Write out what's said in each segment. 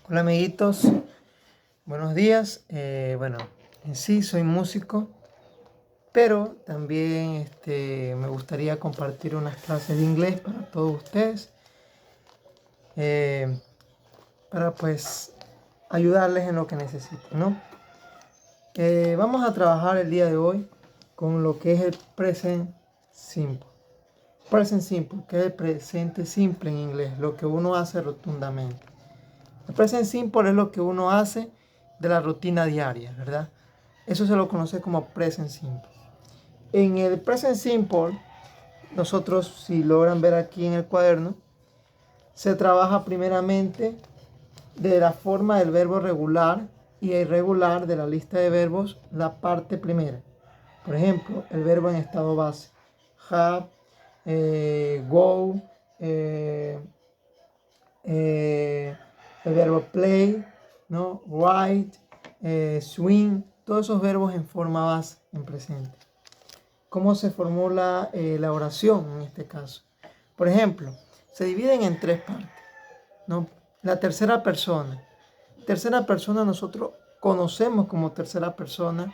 Hola amiguitos, buenos días. Bueno, en sí soy músico, pero también me gustaría compartir unas clases de inglés para todos ustedes, eh, para pues ayudarles en lo que necesiten, ¿no? Vamos a trabajar el día de hoy con lo que es el present simple. Present simple, que es el presente simple en inglés, lo que uno hace rotundamente. El present simple es lo que uno hace de la rutina diaria, ¿verdad? Eso se lo conoce como present simple. En el present simple, nosotros, si logran ver aquí en el cuaderno, se trabaja primeramente de la forma del verbo regular y irregular de la lista de verbos, la parte primera. Por ejemplo, el verbo en estado base. Have, go, el verbo play, ¿no? Write, swing, todos esos verbos en forma base, en presente. ¿Cómo se formula la oración en este caso? Por ejemplo, se dividen en tres partes, ¿no? La tercera persona. Tercera persona nosotros conocemos como tercera persona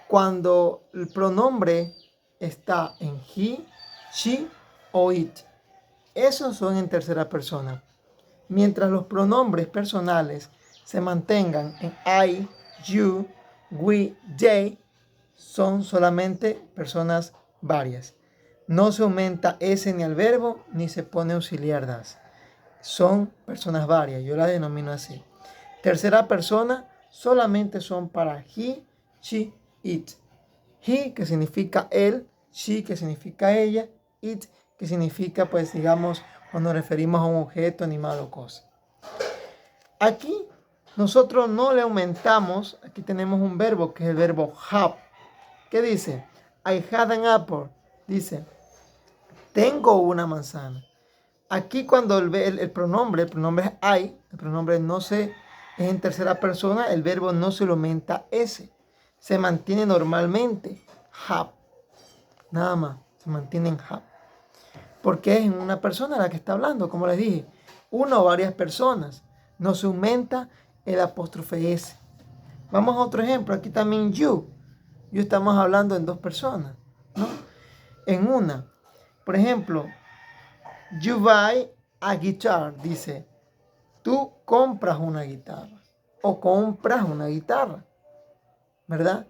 cuando el pronombre está en he, she o it. Esos son en tercera persona. Mientras los pronombres personales se mantengan en I, you, we, they, son solamente personas varias. No se aumenta S ni al verbo, ni se pone auxiliar das. Son personas varias, yo las denomino así. Tercera persona solamente son para he, she, it. He, que significa él, she, que significa ella, it, que significa, pues, digamos, cuando referimos a un objeto, animal o cosa. Aquí nosotros no le aumentamos, aquí tenemos un verbo que es el verbo have. ¿Qué dice? I had an apple. Dice, tengo una manzana. Aquí cuando el pronombre es I, el pronombre es en tercera persona, el verbo no se lo aumenta S. Se mantiene normalmente have. Nada más, se mantiene en have. Porque es una persona la que está hablando, como les dije. Una o varias personas. No se aumenta el apóstrofe S. Vamos a otro ejemplo. Aquí también you. You estamos hablando en dos personas, ¿no? En una. Por ejemplo, you buy a guitar. Dice, tú compras una guitarra. O compras una guitarra. ¿Verdad?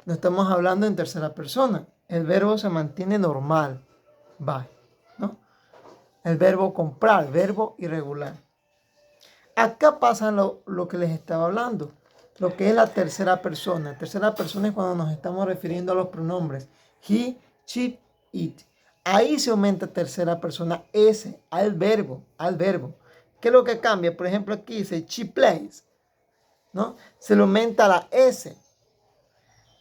No estamos hablando en tercera persona. El verbo se mantiene normal. Buy. ¿No? El verbo comprar, verbo irregular. Acá pasa lo que les estaba hablando, lo que es la tercera persona. Tercera persona es cuando nos estamos refiriendo a los pronombres he, she, it. Ahí se aumenta tercera persona S al verbo, ¿Qué es lo que cambia? Por ejemplo, aquí dice she plays, ¿no? Se le aumenta la S.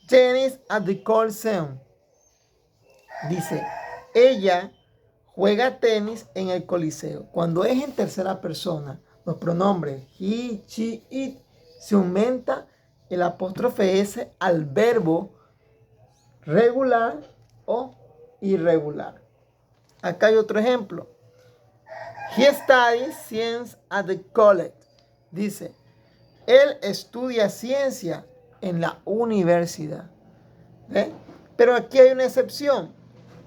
Tennis at the Coliseum. Dice, ella juega tenis en el Coliseo. Cuando es en tercera persona, los pronombres he, she, it, se aumenta el apóstrofe S al verbo regular o irregular. Acá hay otro ejemplo. He studies science at the college. Dice, él estudia ciencia en la universidad. ¿Ve? Pero aquí hay una excepción.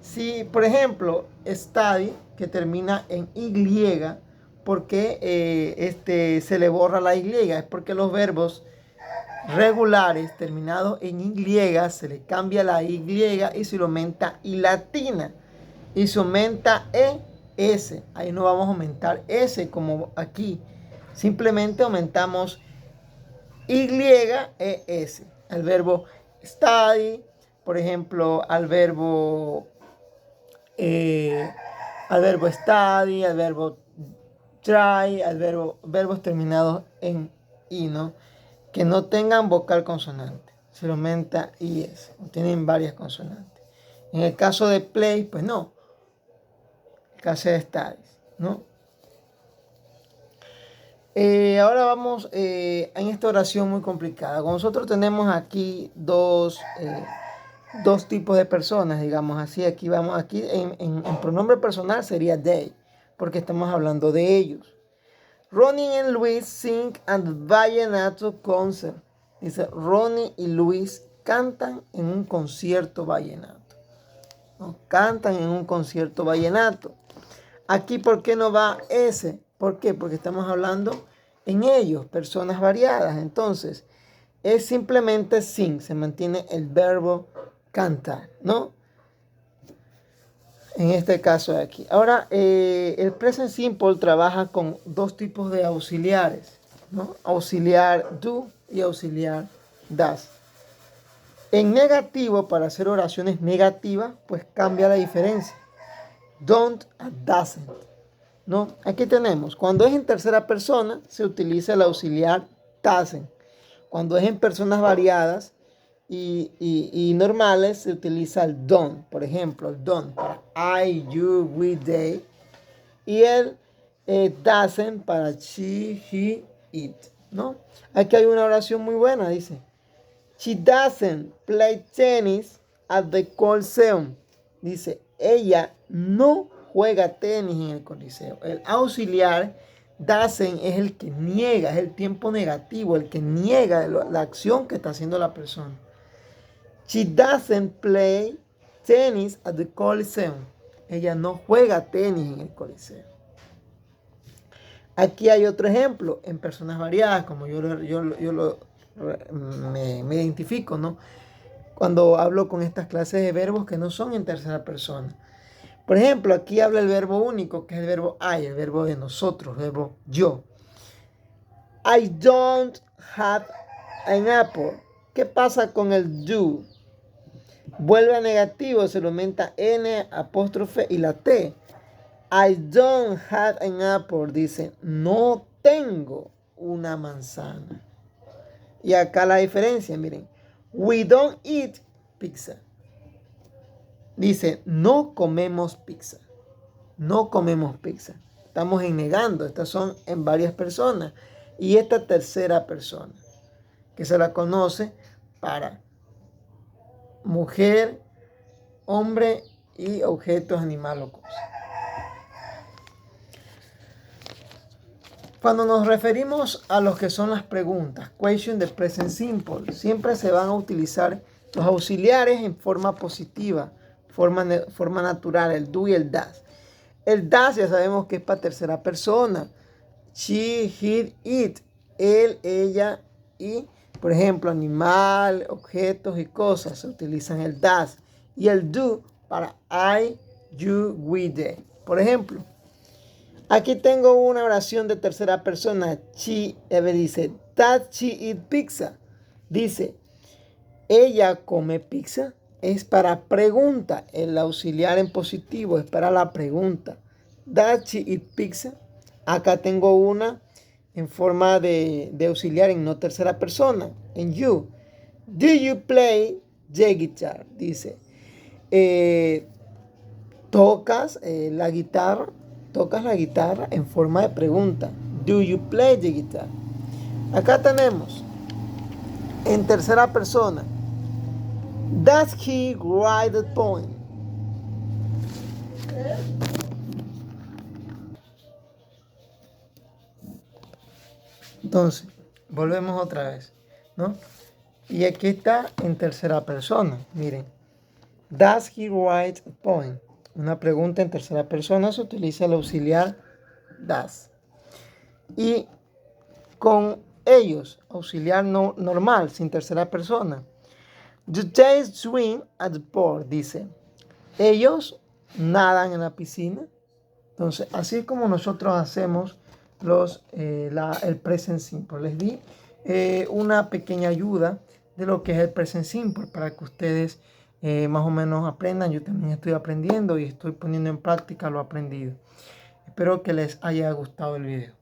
Si, por ejemplo, study, que termina en Y, porque se le borra la Y, es porque los verbos regulares terminados en Y se le cambia la Y y se lo aumenta Y latina. Y se aumenta ES. Ahí no vamos a aumentar S como aquí. Simplemente aumentamos YES. El verbo study, por ejemplo, al verbo study, al verbo try, verbos terminados en I, ¿no? Que no tengan vocal consonante. Se lo aumenta IS. Tienen varias consonantes. En el caso de play, pues no. El caso de studies, ¿no? Ahora vamos en esta oración muy complicada. Nosotros tenemos aquí dos tipos de personas, digamos así. Aquí en pronombre personal sería they, porque estamos hablando de ellos. Ronnie and Luis sing at vallenato concert. Dice, Ronnie y Luis cantan en un concierto vallenato. ¿No? Cantan en un concierto vallenato. Aquí, ¿por qué no va ese? ¿Por qué? Porque estamos hablando en ellos, personas variadas. Entonces, es simplemente sing, se mantiene el verbo cantar, ¿no? En este caso de aquí. Ahora, el present simple trabaja con dos tipos de auxiliares, ¿no? Auxiliar do y auxiliar does. En negativo, para hacer oraciones negativas, pues cambia la diferencia. Don't a doesn't, ¿no? Aquí tenemos, cuando es en tercera persona, se utiliza el auxiliar doesn't. Cuando es en personas variadas y normales, se utiliza el don't. Por ejemplo, el don't para I, you, we, they. Y el doesn't para she, he, it, ¿no? Aquí hay una oración muy buena, dice. She doesn't play tennis at the Coliseum. Dice, ella no juega tenis en el Coliseo. El auxiliar doesn't es el que niega, es el tiempo negativo, el que niega la acción que está haciendo la persona. She doesn't play tennis at the Coliseum. Ella no juega tenis en el Coliseo. Aquí hay otro ejemplo en personas variadas, como me identifico, ¿no? Cuando hablo con estas clases de verbos que no son en tercera persona. Por ejemplo, aquí habla el verbo único, que es el verbo I, el verbo de nosotros, el verbo yo. I don't have an apple. ¿Qué pasa con el do? Vuelve a negativo, se lo aumenta N, apóstrofe y la T. I don't have an apple. Dice, no tengo una manzana. Y acá la diferencia, miren. We don't eat pizza. Dice, no comemos pizza. No comemos pizza. Estamos negando. Estas son en varias personas. Y esta tercera persona, que se la conoce para mujer, hombre y objetos, animal o cosa. Cuando nos referimos a lo que son las preguntas, question de present simple, siempre se van a utilizar los auxiliares en forma positiva, forma natural, el do y el does. El does ya sabemos que es para tercera persona. She, he, it, él, ella y, por ejemplo, animal, objetos y cosas, se utilizan el does. Y el do para I, you, we, they. Por ejemplo, aquí tengo una oración de tercera persona. She, dice, does she eat pizza? Dice, ¿ella come pizza? Es para pregunta. El auxiliar en positivo es para la pregunta. Does she eat pizza? Acá tengo una en forma de auxiliar en no tercera persona. En you. Do you play the guitar? Dice, ¿tocas la guitarra? Tocas la guitarra en forma de pregunta. Do you play the guitar? Acá tenemos en tercera persona. Does he write the poem? Entonces, volvemos otra vez, ¿no? Y aquí está en tercera persona. Miren. Does he write a poem? Una pregunta en tercera persona, se utiliza el auxiliar does. Y con ellos, auxiliar no, normal, sin tercera persona. Do they swim at the pool? Dice, ellos nadan en la piscina. Entonces, así es como nosotros hacemos el present simple. Les di una pequeña ayuda de lo que es el present simple para que ustedes más o menos aprendan. Yo también estoy aprendiendo y estoy poniendo en práctica lo aprendido. Espero que les haya gustado el video.